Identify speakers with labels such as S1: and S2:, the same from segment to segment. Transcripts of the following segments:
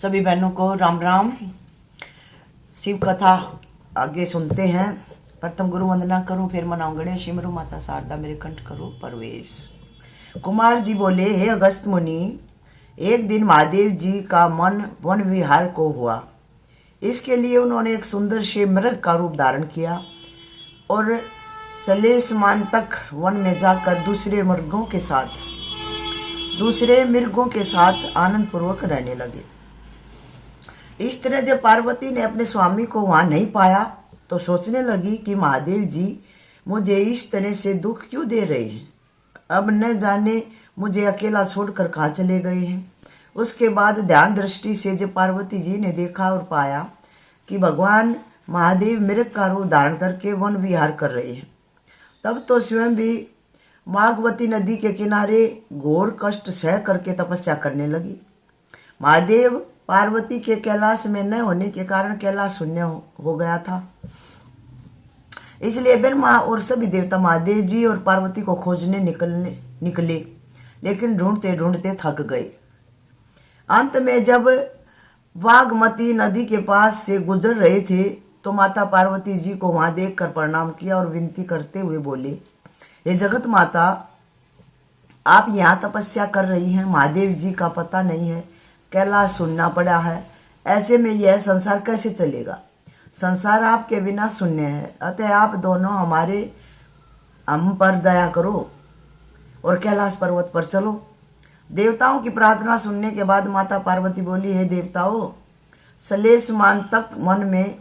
S1: सभी बहनों को राम राम। शिव कथा आगे सुनते हैं। प्रथम गुरु वंदना करूं, फिर मनाऊं गणेश सिमरू, माता शारदा मेरे कंठ करो प्रवेश। कुमार जी बोले, हे अगस्त मुनि, एक दिन महादेव जी का मन वन विहार को हुआ। इसके लिए उन्होंने एक सुंदर से मृग का रूप धारण किया और सलेसमान तक वन में जाकर दूसरे मृगों के साथ आनंद पूर्वक रहने लगे। इस तरह जब पार्वती ने अपने स्वामी को वहां नहीं पाया तो सोचने लगी कि महादेव जी मुझे इस तरह से दुख क्यों दे रहे हैं। अब न जाने मुझे अकेला छोड़कर कहाँ चले गए हैं। उसके बाद ध्यान दृष्टि से जब पार्वती जी ने देखा और पाया कि भगवान महादेव मृग का रूप धारण करके वन विहार कर रहे हैं, तब तो स्वयं भी माघवती नदी के किनारे घोर कष्ट सह करके तपस्या करने लगी। महादेव पार्वती के कैलाश में न होने के कारण कैलाश शून्य हो गया था। इसलिए ब्रह्मा और सभी देवता महादेव जी और पार्वती को खोजने निकले, लेकिन ढूंढते ढूंढते थक गए। अंत में जब वागमती नदी के पास से गुजर रहे थे तो माता पार्वती जी को वहां देखकर प्रणाम किया और विनती करते हुए बोले, हे जगत माता, आप यहाँ तपस्या कर रही हैं, महादेव जी का पता नहीं है, कैलाश सुनना पड़ा है, ऐसे में यह संसार कैसे चलेगा। संसार आपके बिना शून्य है, अतः आप दोनों हम पर दया करो और कैलाश पर्वत पर चलो। देवताओं की प्रार्थना सुनने के बाद माता पार्वती बोली, हे देवताओं, सलेसमान तक वन में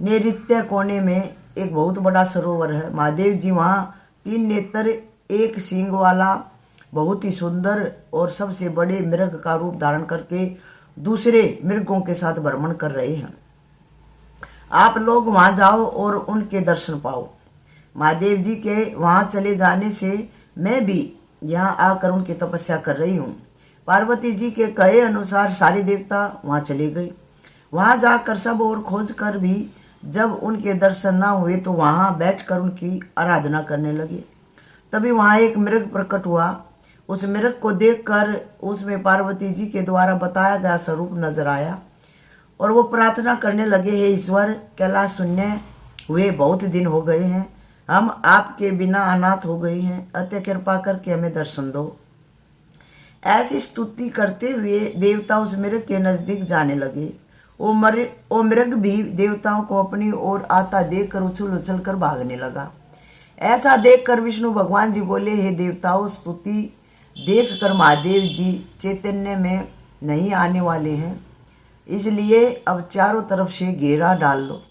S1: नैऋत्य कोने में एक बहुत बड़ा सरोवर है। महादेव जी वहाँ 3 नेत्र, 1 सींग वाला बहुत ही सुंदर और सबसे बड़े मृग का रूप धारण करके दूसरे मृगों के साथ भ्रमण कर रहे हैं। आप लोग वहां जाओ और उनके दर्शन पाओ। महादेव जी के वहां चले जाने से मैं भी यहाँ आकर उनकी तपस्या कर रही हूँ। पार्वती जी के कहे अनुसार सारे देवता वहां चले गए। वहां जाकर सब और खोज कर भी जब उनके दर्शन ना हुए तो वहां बैठकर उनकी आराधना करने लगे। तभी वहां एक मृग प्रकट हुआ। उस मृग को देखकर उसमें पार्वती जी के द्वारा बताया गया स्वरूप नजर आया और वो प्रार्थना करने लगे, हे ईश्वर, कैलाश शून्य हुए बहुत दिन हो गए हैं, हम आपके बिना अनाथ हो गए हैं, अतः कृपा करके हमें दर्शन दो। ऐसी स्तुति करते हुए देवता उस मृग के नजदीक जाने लगे। वो मृग भी देवताओं को अपनी ओर आता देखकर उछल उछल कर भागने लगा। ऐसा देखकर विष्णु भगवान जी बोले, हे देवताओं, स्तुति देखकर महादेव जी चैतन्य में नहीं आने वाले हैं, इसलिए अब चारों तरफ से घेरा डाल लो।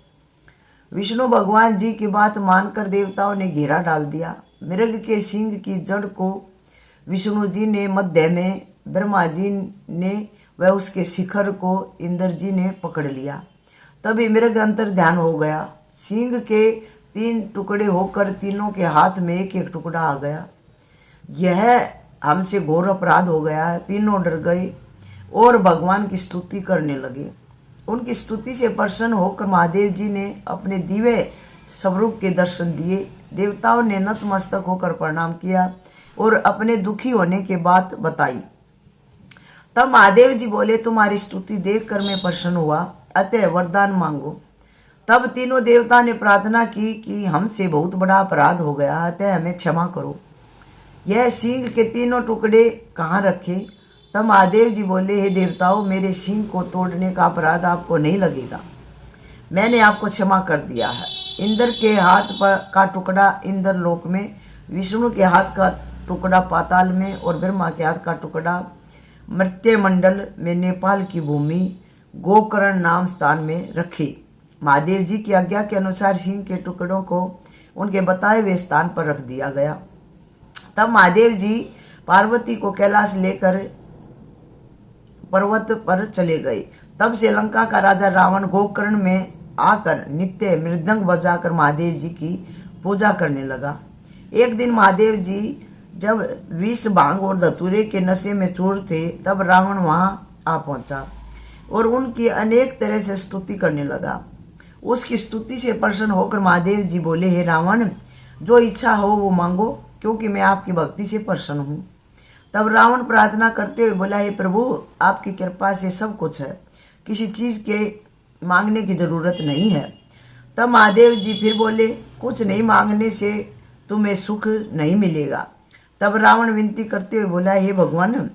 S1: विष्णु भगवान जी की बात मानकर देवताओं ने घेरा डाल दिया। मृग के सिंह की जड़ को विष्णु जी ने मध्य में, ब्रह्मा जी ने व उसके शिखर को इंद्र जी ने पकड़ लिया। तभी मृग अंतर ध्यान हो गया। सिंह के 3 टुकड़े होकर तीनों के हाथ में एक एक टुकड़ा आ गया। यह हमसे घोर अपराध हो गया है। तीनों डर गए और भगवान की स्तुति करने लगे। उनकी स्तुति से प्रसन्न होकर महादेव जी ने अपने दिव्य स्वरूप के दर्शन दिए। देवताओं ने नतमस्तक होकर प्रणाम किया और अपने दुखी होने की बात बताई। तब महादेव जी बोले, तुम्हारी स्तुति देखकर मैं प्रसन्न हुआ, अतः वरदान मांगो। तब तीनों देवता ने प्रार्थना की कि हमसे बहुत बड़ा अपराध हो गया, अतः हमें क्षमा करो। यह सिंह के 3 टुकड़े कहाँ रखे। तब महादेव जी बोले, हे देवताओं, मेरे सिंह को तोड़ने का अपराध आपको नहीं लगेगा, मैंने आपको क्षमा कर दिया है। इंद्र के हाथ का टुकड़ा इंद्र लोक में, विष्णु के हाथ का टुकड़ा पाताल में और ब्रह्मा के हाथ का टुकड़ा मर्त्य मंडल में नेपाल की भूमि गोकर्ण नाम स्थान में रखी। महादेव जी की आज्ञा के अनुसार सिंह के टुकड़ों को उनके बताए हुए स्थान पर रख दिया गया। तब महादेव जी पार्वती को कैलाश लेकर पर्वत पर चले गए। तब से लंका का राजा रावण गोकर्ण में आकर नित्य मृदंग बजाकर महादेव जी की पूजा करने लगा। एक दिन महादेव जी जब विष, भांग और धतूरे के नशे में चूर थे, तब रावण वहां आ पहुंचा और उनकी अनेक तरह से स्तुति करने लगा। उसकी स्तुति से प्रसन्न होकर महादेव जी बोले, हे रावण, जो इच्छा हो वो मांगो, क्योंकि मैं आपकी भक्ति से प्रसन्न हूँ। तब रावण प्रार्थना करते हुए बोला, हे प्रभु, आपकी कृपा से सब कुछ है, किसी चीज़ के मांगने की जरूरत नहीं है। तब महादेव जी फिर बोले, कुछ नहीं मांगने से तुम्हें सुख नहीं मिलेगा। तब रावण विनती करते हुए बोला, हे भगवान,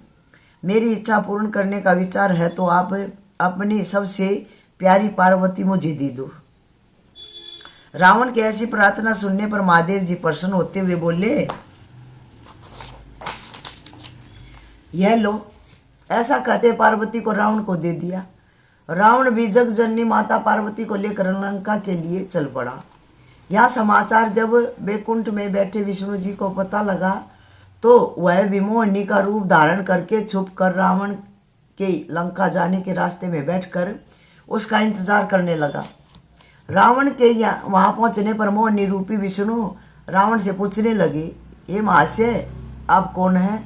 S1: मेरी इच्छा पूर्ण करने का विचार है तो आप अपनी सबसे प्यारी पार्वती मुझे दे दो। रावण की ऐसी प्रार्थना सुनने पर महादेव जी प्रसन्न होते हुए बोले, यह लो। ऐसा कहते पार्वती को रावण को दे दिया। रावण भी जगजननी माता पार्वती को लेकर लंका के लिए चल पड़ा। यह समाचार जब बैकुंठ में बैठे विष्णु जी को पता लगा तो वह विमोहिनी का रूप धारण करके छुप कर रावण के लंका जाने के रास्ते में बैठकर उसका इंतजार करने लगा। रावण के वहां पहुंचने पर मोहिनी रूपी विष्णु रावण से पूछने लगे, ये महाशय, आप कौन है?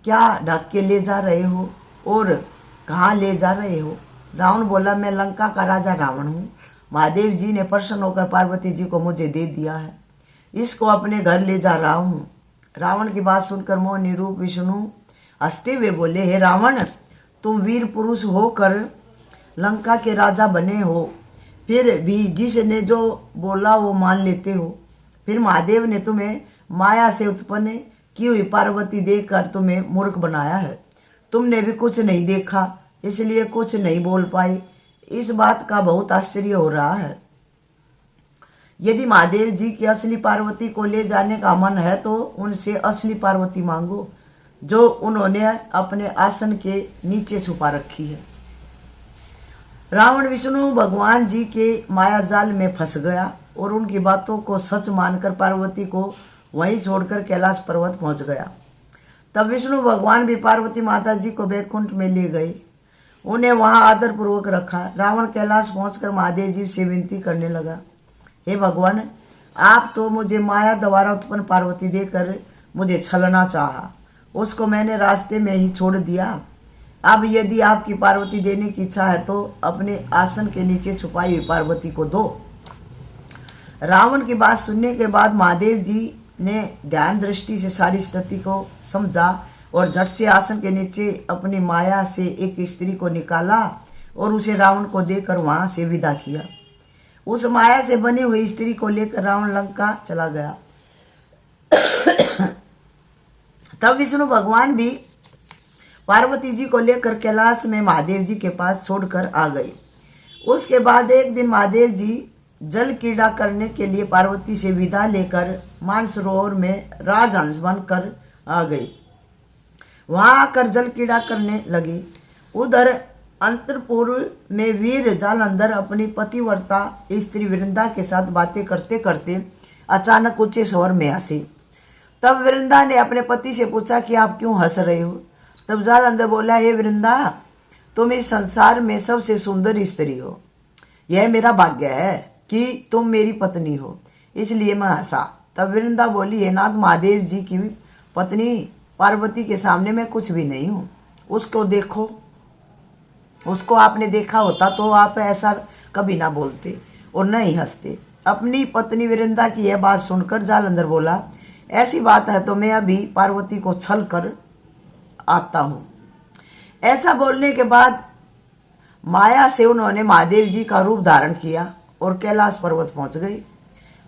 S1: क्या ढक के ले जा रहे हो और कहाँ ले जा रहे हो? रावण बोला, मैं लंका का राजा रावण हूँ। महादेव जी ने प्रसन्न होकर पार्वती जी को मुझे दे दिया है, इसको अपने घर ले जा रहा हूँ। रावण की बात सुनकर मोहिनी रूप विष्णु हंसते हुए बोले, हे रावण, तुम वीर पुरुष होकर लंका के राजा बने हो, फिर भी जिसने जो बोला वो मान लेते हो। फिर महादेव ने तुम्हें माया से उत्पन्न की हुई पार्वती देखकर तुम्हें मूर्ख बनाया है। तुमने भी कुछ नहीं देखा, इसलिए कुछ नहीं बोल पाई। इस बात का बहुत आश्चर्य हो रहा है। यदि महादेव जी की असली पार्वती को ले जाने का मन है तो उनसे असली पार्वती मांगो, जो उन्होंने अपने आसन के नीचे छुपा रखी है। रावण विष्णु भगवान जी के माया जाल में फंस गया और उनकी बातों को सच मानकर पार्वती को वहीं छोड़कर कैलाश पर्वत पहुंच गया। तब विष्णु भगवान भी पार्वती माता जी को बैकुंठ में ले गए, उन्हें वहां आदर पूर्वक रखा। रावण कैलाश पहुंचकर महादेव जी से विनती करने लगा, हे भगवान, आप तो मुझे माया द्वारा उत्पन्न पार्वती देकर मुझे छलना चाहा, उसको मैंने रास्ते में ही छोड़ दिया। अब यदि आपकी पार्वती देने की इच्छा है तो अपने आसन के नीचे छुपाई हुई पार्वती को दो। रावण की बात सुनने के बाद महादेव जी ने ध्यान दृष्टि से सारी स्थिति को समझा और झट से आसन के नीचे अपनी माया से एक स्त्री को निकाला और उसे रावण को देकर वहां से विदा किया। उस माया से बनी हुई स्त्री को लेकर रावण लंका चला गया। तब विष्णु भगवान भी पार्वती जी को लेकर कैलाश में महादेव जी के पास छोड़कर आ गए। उसके बाद एक दिन महादेव जी जल क्रीड़ा करने के लिए पार्वती से विदा लेकर मानसरोवर में राजहंस बनकर आ गई। वहां आकर जल क्रीड़ा करने लगे। उधर अंतरपुर में वीर जालंधर अपनी पतिव्रता स्त्री वृंदा के साथ बातें करते करते अचानक ऊंचे स्वर में हंसे। तब वृंदा ने अपने पति से पूछा कि आप क्यों हंस रहे हो? तब जालंधर बोला, हे वृंदा, तुम इस संसार में सबसे सुंदर स्त्री हो। यह मेरा भाग्य है कि तुम मेरी पत्नी हो, इसलिए मैं हंसा। तब वृंदा बोली, हे नाथ, महादेव जी की पत्नी पार्वती के सामने मैं कुछ भी नहीं हूँ। उसको देखो, उसको आपने देखा होता तो आप ऐसा कभी ना बोलते और न ही हंसते। अपनी पत्नी वृंदा की यह बात सुनकर जालंधर बोला, ऐसी बात है तो मैं अभी पार्वती को छल कर आता हूँ। ऐसा बोलने के बाद माया से उन्होंने महादेव जी का रूप धारण किया और कैलाश पर्वत पहुंच गई।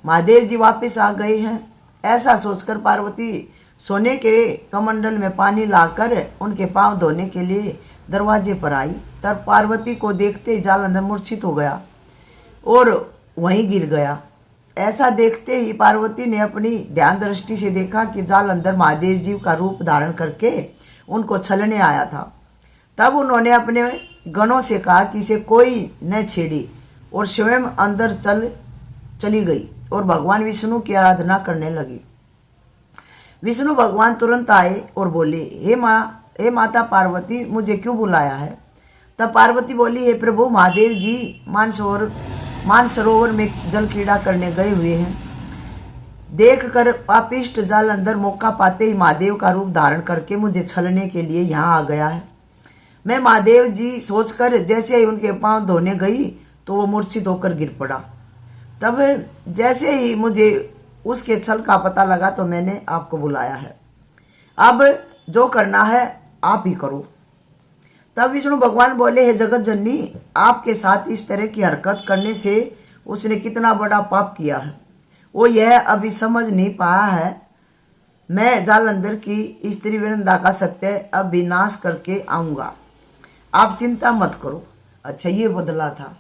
S1: महादेव जी वापस आ गए हैं, ऐसा सोचकर पार्वती सोने के कमंडल में पानी लाकर उनके पांव धोने के लिए दरवाजे पर आई। तब पार्वती को देखते ही जालंधर मूर्छित हो गया और वहीं गिर गया। ऐसा देखते ही पार्वती ने अपनी ध्यान दृष्टि से देखा कि जालंधर महादेव जी का रूप धारण करके उनको छलने आया था। तब उन्होंने अपने गणों से कहा कि इसे कोई न छेड़े और स्वयं अंदर चली गई और भगवान विष्णु की आराधना करने लगी। विष्णु भगवान तुरंत आए और बोले, हे माता पार्वती, मुझे क्यों बुलाया है? तब पार्वती बोली, हे प्रभु, महादेव जी मानसरोवर में जल क्रीड़ा करने गए हुए हैं। देखकर पापिष्ट जालंधर मौका पाते ही महादेव का रूप धारण करके मुझे छलने के लिए यहाँ आ गया है। मैं महादेव जी सोचकर जैसे ही उनके पांव धोने गई तो वो मूर्छित होकर गिर पड़ा। तब जैसे ही मुझे उसके छल का पता लगा तो मैंने आपको बुलाया है। अब जो करना है आप ही करो। तब विष्णु भगवान बोले, हे जगत जननी, आपके साथ इस तरह की हरकत करने से उसने कितना बड़ा पाप किया है, वो यह अभी समझ नहीं पाया है। मैं जालंधर की स्त्री वृंदा का सत्य अब विनाश करके आऊंगा, आप चिंता मत करो। अच्छा, ये बदला था।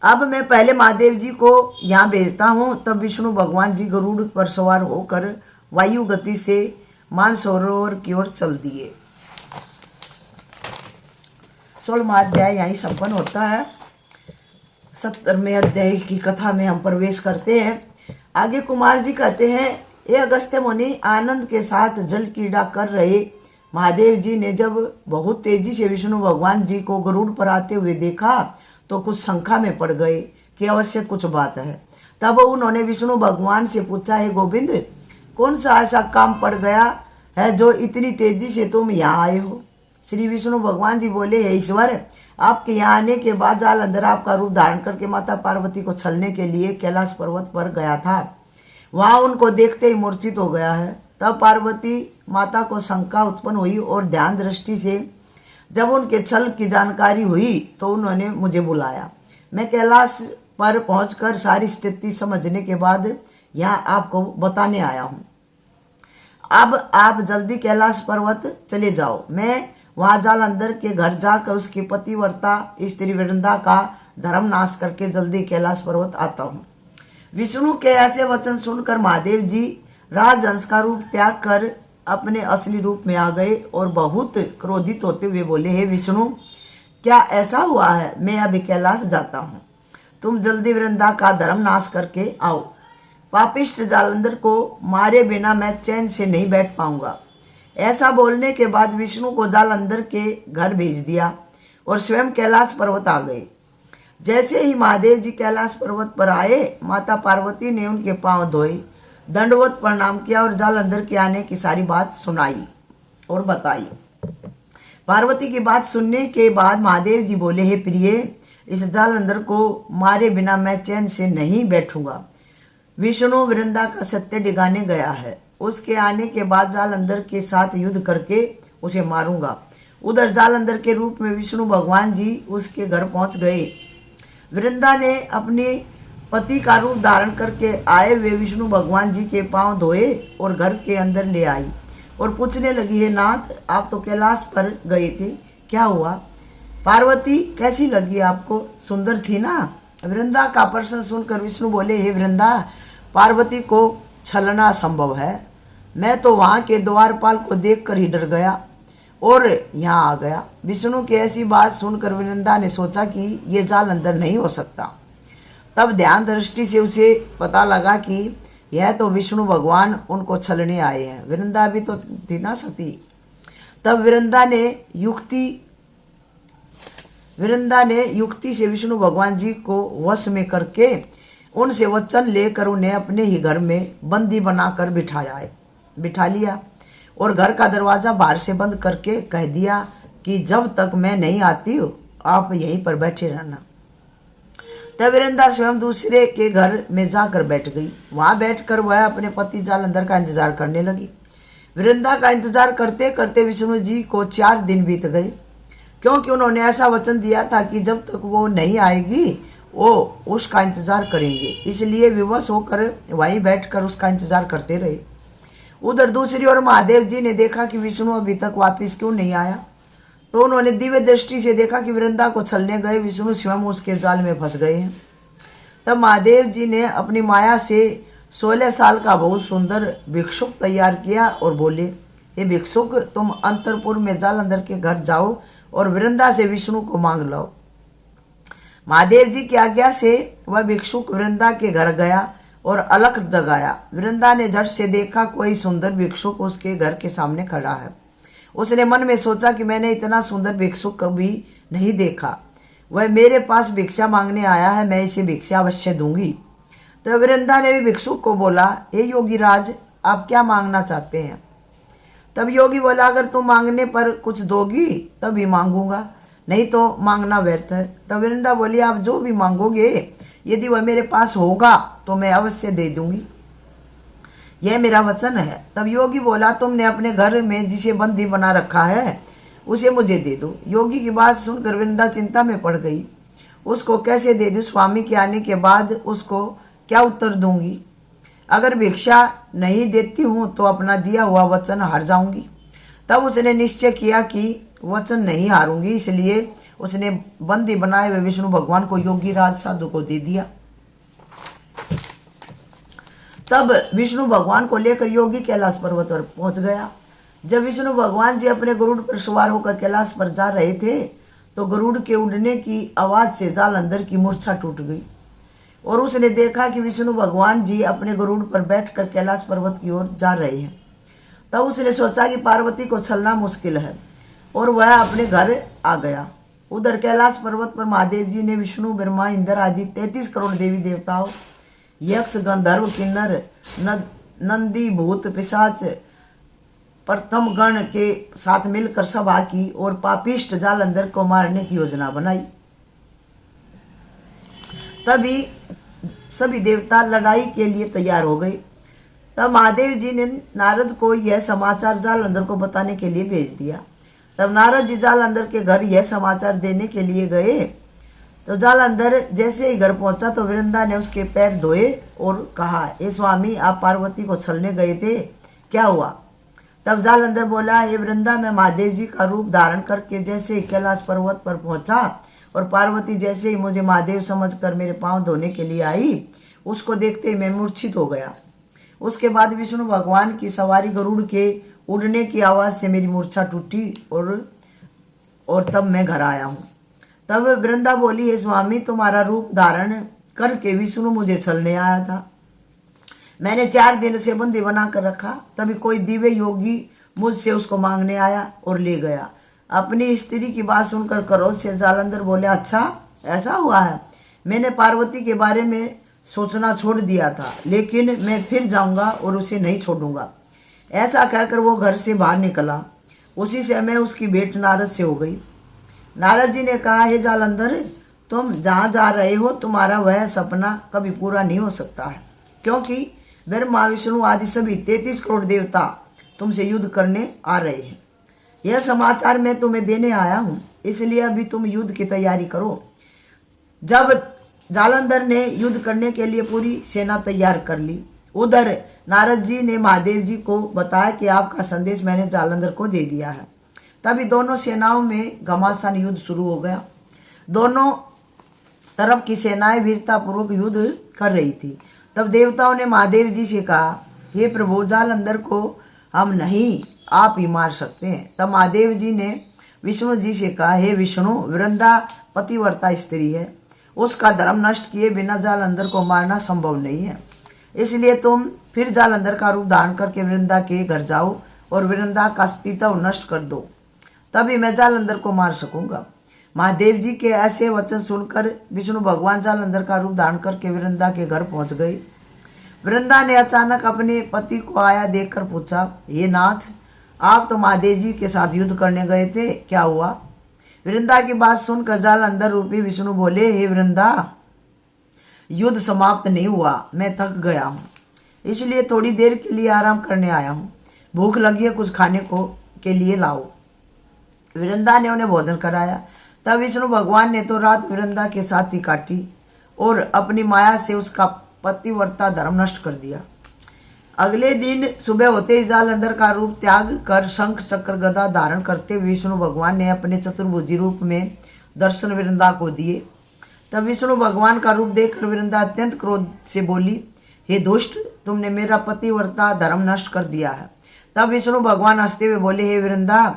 S1: अब मैं पहले महादेव जी को यहाँ भेजता हूँ। तब विष्णु भगवान जी गरुड़ पर सवार होकर वायु गति से मानसरोवर की ओर चल दिए। 16वां अध्याय यहीं संपन्न होता है। 70वें अध्याय की कथा में हम प्रवेश करते हैं। आगे कुमार जी कहते हैं, ये अगस्त्य मुनि आनंद के साथ जल क्रीड़ा कर रहे महादेव जी ने जब बहुत तेजी से विष्णु भगवान जी को गरुड़ पर आते हुए देखा तो कुछ शंका में पड़ गए कि अवश्य कुछ बात है। तब उन्होंने विष्णु भगवान से पूछा, हे गोविंद, कौन सा ऐसा काम पड़ गया है जो इतनी तेजी से तुम यहाँ आए हो? श्री विष्णु भगवान जी बोले, हे ईश्वर, आपके यहाँ आने के बाद जालंधर आपका रूप धारण करके माता पार्वती को छलने के लिए कैलाश पर्वत पर गया था। वहां उनको देखते ही मूर्छित हो गया है। तब पार्वती माता को शंका उत्पन्न हुई और ध्यान दृष्टि से जब उनके छल की जानकारी हुई तो उन्होंने मुझे बुलाया। मैं कैलाश पर पहुंचकर सारी स्थिति समझने के बाद यहाँ आपको बताने आया हूँ। अब आप जल्दी कैलाश पर्वत चले जाओ। मैं वहां जालंधर के घर जाकर उसकी पतिव्रता स्त्री वृंदा का धर्म नाश करके जल्दी कैलाश पर्वत आता हूँ। विष्णु के ऐसे वचन सुनकर महादेव जी राजहंस का रूप त्याग कर अपने असली रूप में आ गए और बहुत क्रोधित होते हुए बोले, हे विष्णु, क्या ऐसा हुआ है? मैं अभी कैलाश जाता हूँ, तुम जल्दी वृंदा का धर्म नाश करके आओ। पापिष्ट जालंधर को मारे बिना मैं चैन से नहीं बैठ पाऊंगा। ऐसा बोलने के बाद विष्णु को जालंधर के घर भेज दिया और स्वयं कैलाश पर्वत आ गए। जैसे ही महादेव जी कैलाश पर्वत पर आए, माता पार्वती ने उनके पांव धोए, दंडवत प्रणाम किया और जालंधर के आने की सारी बात सुनाई और बताई। पार्वती की बात सुनने के बाद महादेव जी बोले, हे प्रिय, इस जालंधर को मारे बिना मैं चैन से नहीं बैठूंगा। विष्णु वृंदा का सत्य डिगाने गया है। उसके आने के बाद जालंधर के साथ युद्ध करके उसे मारूंगा। उधर जालंधर के रूप में विष्णु भगवान जी उसके घर पहुंच गए। वृंदा ने अपने पति का रूप धारण करके आए हुए विष्णु भगवान जी के पांव धोए और घर के अंदर ले आई और पूछने लगी, हे नाथ, आप तो कैलाश पर गए थे, क्या हुआ? पार्वती कैसी लगी आपको? सुंदर थी ना? वृंदा का प्रश्न सुनकर विष्णु बोले, हे वृंदा, पार्वती को छलना संभव है। मैं तो वहां के द्वारपाल को देखकर ही डर गया और यहाँ आ गया। विष्णु की ऐसी बात सुनकर वृंदा ने सोचा कि ये जालंधर नहीं हो सकता। तब ध्यान दृष्टि से उसे पता लगा कि यह तो विष्णु भगवान उनको छलने आए हैं। वृंदा भी तो थी ना सती। तब वृंदा ने युक्ति से विष्णु भगवान जी को वश में करके उनसे वचन लेकर उन्हें अपने ही घर में बंदी बनाकर बिठा लिया और घर का दरवाजा बाहर से बंद करके कह दिया कि जब तक मैं नहीं आती हूँ आप यहीं पर बैठे रहना। तब वृंदा स्वयं दूसरे के घर में जाकर बैठ गई। वहां बैठकर वह अपने पति जालंधर का इंतजार करने लगी। वृंदा का इंतजार करते करते विष्णु जी को 4 दिन बीत गए, क्योंकि उन्होंने ऐसा वचन दिया था कि जब तक वो नहीं आएगी वो उसका इंतजार करेंगे। इसलिए विवश होकर वहीं बैठकर उसका इंतजार करते रहे। उधर दूसरी ओर महादेव जी ने देखा कि विष्णु अभी तक वापिस क्यों नहीं आया, तो उन्होंने दिव्य दृष्टि से देखा कि वृंदा को छलने गए विष्णु स्वयं उसके जाल में फंस गए हैं। तब महादेव जी ने अपनी माया से 16 साल का बहुत सुंदर भिक्षुक तैयार किया और बोले, हे भिक्षुक, तुम अंतरपुर में जालंधर के घर जाओ और वृंदा से विष्णु को मांग लो। महादेव जी की आज्ञा से वह भिक्षुक वृंदा के घर गया और अलख जगाया। वृंदा ने झट से देखा कोई सुंदर भिक्षुक उसके घर के सामने खड़ा है। उसने मन में सोचा कि मैंने इतना सुंदर भिक्षुक कभी नहीं देखा। वह मेरे पास भिक्षा मांगने आया है, मैं इसे भिक्षा अवश्य दूंगी। तो वृंदा ने भी भिक्षुक को बोला, हे योगी राज, आप क्या मांगना चाहते हैं? तब योगी बोला, अगर तुम मांगने पर कुछ दोगी तभी मांगूंगा, नहीं तो मांगना व्यर्थ है। तब वृंदा बोली, आप जो भी मांगोगे यदि वह मेरे पास होगा तो मैं अवश्य दे दूंगी। यह मेरा वचन है। तब योगी बोला, तुमने अपने घर में जिसे बंदी बना रखा है उसे मुझे दे दो। योगी की बात सुनकर वृंदा चिंता में पड़ गई। उसको कैसे दे दूं? स्वामी के आने के बाद उसको क्या उत्तर दूंगी? अगर भिक्षा नहीं देती हूं तो अपना दिया हुआ वचन हार जाऊंगी। तब उसने निश्चय किया कि वचन नहीं हारूंगी, इसलिए उसने बंदी बनाए हुए विष्णु भगवान को योगी राज साधु को दे दिया। तब विष्णु भगवान को लेकर योगी कैलाश पर्वत पर पहुंच गया। जब विष्णु भगवान जी अपने गरुड़ पर सवार होकर कैलाश पर जा रहे थे तो गरुड़ के उड़ने की आवाज से जालंधर की मूर्छा टूट गई और उसने देखा कि विष्णु भगवान जी अपने गरुड़ पर बैठकर कैलाश पर्वत की ओर जा रहे हैं। तब उसने सोचा कि पार्वती को छलना मुश्किल है और वह अपने घर आ गया। उधर कैलाश पर्वत पर महादेव जी ने विष्णु, ब्रह्मा, इंद्र आदि 33 करोड़ देवी देवताओं, यक्ष, गंधर्व, किन्नर, नंदी, भूत, पिशाच, प्रथम गण के साथ मिलकर सभा की और पापिष्ट जालंधर को मारने की योजना बनाई। तभी सभी देवता लड़ाई के लिए तैयार हो गए। तब महादेव जी ने नारद को यह समाचार जालंधर को बताने के लिए भेज दिया। तब नारद जी जालंधर के घर यह समाचार देने के लिए गए। तो जालंधर जैसे ही घर पहुंचा तो वृंदा ने उसके पैर धोए और कहा, हे स्वामी, आप पार्वती को छलने गए थे, क्या हुआ? तब जालंधर बोला, हे वृंदा, मैं महादेव जी का रूप धारण करके जैसे ही कैलाश पर्वत पर पहुंचा और पार्वती जैसे ही मुझे महादेव समझकर मेरे पांव धोने के लिए आई, उसको देखते ही मैं मूर्छित हो गया। उसके बाद विष्णु भगवान की सवारी गरुड़ के उड़ने की आवाज से मेरी मूर्छा टूटी और तब मैं घर आया हूँ। तब वृंदा बोली, हे स्वामी, तुम्हारा रूप धारण करके विष्णु मुझे छलने आया था। मैंने 4 दिन से बंदी बनाकर रखा। तभी कोई दिव्य योगी मुझसे उसको मांगने आया और ले गया। अपनी स्त्री की बात सुनकर क्रोध से जालंधर बोले, अच्छा ऐसा हुआ है? मैंने पार्वती के बारे में सोचना छोड़ दिया था, लेकिन मैं फिर जाऊंगा और उसे नहीं छोड़ूंगा। ऐसा कहकर वो घर से बाहर निकला। उसी समय उसकी भेंट नारद से हो गई। नारद जी ने कहा, हे जालंधर, तुम जहाँ जा रहे हो तुम्हारा वह सपना कभी पूरा नहीं हो सकता है, क्योंकि ब्रह्मा, विष्णु आदि सभी 33 करोड़ देवता तुमसे युद्ध करने आ रहे हैं। यह समाचार मैं तुम्हें देने आया हूँ, इसलिए अभी तुम युद्ध की तैयारी करो। जब जालंधर ने युद्ध करने के लिए पूरी सेना तैयार कर ली, उधर नारद जी ने महादेव जी को बताया कि आपका संदेश मैंने जालंधर को दे दिया है। तभी दोनों सेनाओं में घमासान युद्ध शुरू हो गया। दोनों तरफ की सेनाएं वीरतापूर्वक युद्ध कर रही थी। तब देवताओं ने महादेव जी से कहा, हे प्रभु, जालंधर को हम नहीं, आप ही मार सकते हैं। तब महादेव जी ने विष्णु जी से कहा, हे विष्णु, वृंदा पतिव्रता स्त्री है, उसका धर्म नष्ट किए बिना जालंधर को मारना संभव नहीं है। इसलिए तुम फिर जालंधर का रूप धारण करके वृंदा के घर जाओ और वृंदा का अस्तित्व नष्ट कर दो, तभी मैं जालंधर को मार सकूंगा। महादेव जी के ऐसे वचन सुनकर विष्णु भगवान जालंधर का रूप धारण करके वृंदा के घर पहुंच गए। वृंदा ने अचानक अपने पति को आया देखकर पूछा, हे नाथ, आप तो महादेव जी के साथ युद्ध करने गए थे, क्या हुआ? वृंदा की बात सुनकर जालंधर रूपी विष्णु बोले, हे वृंदा, युद्ध समाप्त नहीं हुआ, मैं थक गया हूँ, इसलिए थोड़ी देर के लिए आराम करने आया हूँ। भूख लगी है, कुछ खाने को के लिए लाओ। वृंदा ने उन्हें भोजन कराया। तब विष्णु भगवान ने तो रात वृंदा के साथ ही काटी और अपनी माया से उसका पतिव्रता धर्म नष्ट कर दिया। अगले दिन सुबह होते ही जालंधर का रूप त्याग कर शंख, चक्र, गदा धारण करते विष्णु भगवान ने अपने चतुर्भुजी रूप में दर्शन वृंदा को दिए। तब विष्णु भगवान का रूप देखकर वृंदा अत्यंत क्रोध से बोली, हे दुष्ट, तुमने मेरा पतिव्रता धर्म नष्ट कर दिया है। तब विष्णु भगवान हंसते हुए बोले, हे वृंदा,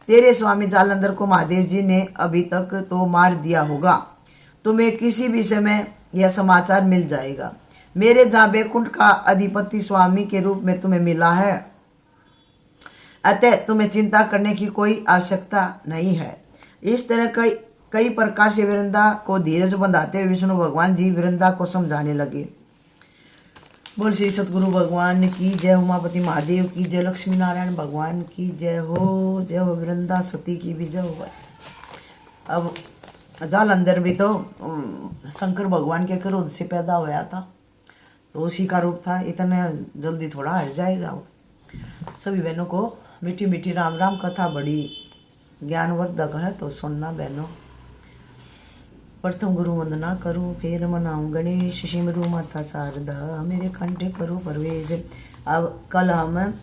S1: तेरे स्वामी जालंधर को महादेव जी ने अभी तक तो मार दिया होगा, तुम्हें किसी भी समय यह समाचार मिल जाएगा। मेरे जहाँ बैकुंठ का अधिपति स्वामी के रूप में तुम्हें मिला है, अतः तुम्हें चिंता करने की कोई आवश्यकता नहीं है। इस तरह कई प्रकार से वृंदा को धीरज बंधाते हुए विष्णु भगवान जी वृंदा को समझाने लगे। बोल श्री सतगुरु भगवान की जय, उमापति महादेव की जय, लक्ष्मी नारायण भगवान की जय हो, जय हो। वृंदा सती की भी जय हो। अब जालंधर भी तो शंकर भगवान के क्रोध से पैदा हुआ था। तो उसी का रूप था, इतना जल्दी थोड़ा हट जाएगा वो। सभी बहनों को मीठी मीठी राम राम। कथा बड़ी ज्ञानवर्धक है, तो सुनना बहनों। प्रथम गुरु वंदना करूं, फिर मनाऊं गणेश, सिमरू माता शारदा, मेरे कंठे करूं प्रवेश। अब कल हम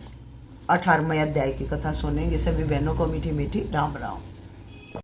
S1: 18वें अध्याय की कथा सुनेंगे। सभी बहनों को मीठी मीठी राम राम।